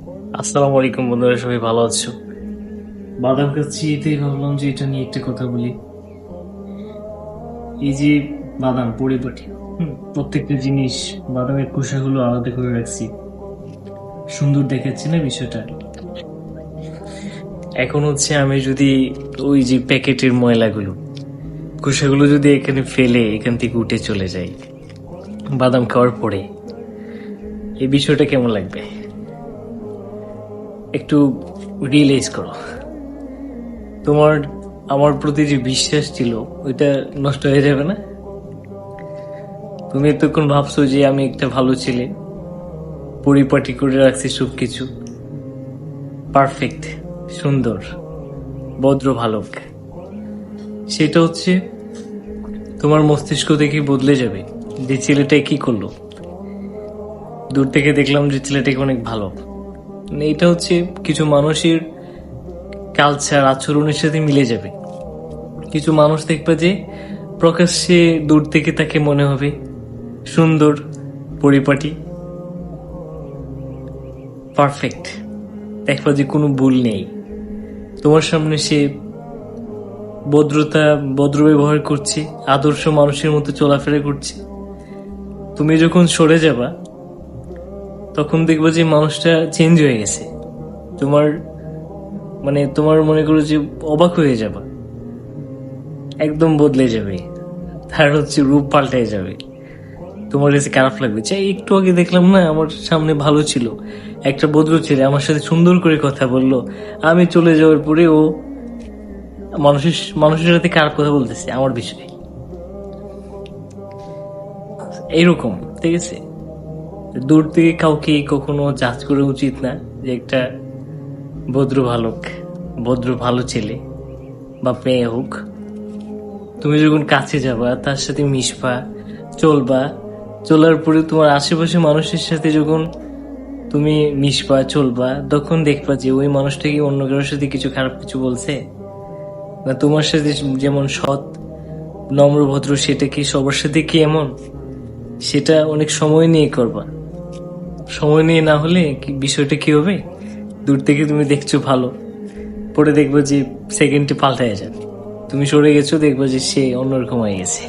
আসসালামু আলাইকুম বন্ধুরা, সবাই ভালো আছো? বাদাম খাচ্ছি, এটাই ভাবলাম যে এটা নিয়ে একটা কথা বলি। এই যে বাদাম পরিপাটি, প্রত্যেকটা জিনিস বাদামের খোসাগুলো আলাদা করে রাখছি, সুন্দর দেখাচ্ছে না বিষয়টা? এখন হচ্ছে আমি যদি ওই যে প্যাকেটের ময়লাগুলো খোসাগুলো যদি এখানে ফেলে এখান থেকে উঠে চলে যাই বাদাম খাওয়ার পরে, এই বিষয়টা কেমন লাগবে একটু রিয়েলাইজ করো। তোমার আমার প্রতি যে বিশ্বাস ছিল ওইটা নষ্ট হয়ে যাবে না? তুমি এতক্ষণ ভাবছো যে আমি একটা ভালো ছেলে, পরিপাটি করে রাখছি সবকিছু, পারফেক্ট, সুন্দর, ভদ্র ভালুক। সেটা হচ্ছে তোমার মস্তিষ্ক দেখে বদলে যাবে যে ছেলেটা কি করলো। দূর থেকে দেখলাম যে ছেলেটাকে অনেক ভালো, মানে এটা হচ্ছে কিছু মানুষের কালচার আচরণের সাথে মিলে যাবে। কিছু মানুষ দেখবে যে প্রকাশ্যে দূর থেকে তাকে মনে হবে সুন্দর, পরিপাটি, পারফেক্ট, দেখবা যে কোনো ভুল নেই। তোমার সামনে সে ভদ্রতা, ভদ্র ব্যবহার করছে, আদর্শ মানুষের মতো চলাফেরা করছে। তুমি যখন সরে যাবা তখন দেখবা যে মানুষটা চেঞ্জ হয়ে গেছে। তোমার তোমার মনে করো যে অবাক হয়ে যাবা, একদম বদলে যাবে, তার হচ্ছে রূপ পাল্টে যাবে। তোমার কাছে খারাপ লাগবে, চাই একটু আগে দেখলাম না আমার সামনে ভালো ছিল, একটা ভদ্র ছেলে আমার সাথে সুন্দর করে কথা বললো, আমি চলে যাওয়ার পরে ও মানুষের মানুষের সাথে খারাপ কথা বলতেছে আমার বিষয়ে, এইরকম। ঠিক আছে, দূর থেকে কাউকে কখনো জাজ করা উচিত না যে একটা ভদ্র ভালুক, ভদ্র ভালো ছেলে বা মেয়ে হোক। তুমি যখন কাছে যাবা, তার সাথে মিশবা, চলবা, চলার পরে তোমার আশেপাশে মানুষের সাথে যখন তুমি মিশবা, চলবা, তখন দেখবা যে ওই মানুষটা কি অন্য কারোর সাথে কিছু খারাপ কিছু বলছে না। তোমার সাথে যেমন সৎ, নম্র, ভদ্র, সেটা কি সবার সাথে কি এমন? সেটা অনেক সময় নিয়ে করবা। সময় নিয়ে না হলে কি বিষয়টা কি হবে, দূর থেকে তুমি দেখছো ভালো, পরে দেখবা যে সেকেন্ডে পাল্টায় যাবে। তুমি সরে গেছো, দেখবা যে সে অন্যরকম হয়ে গেছে।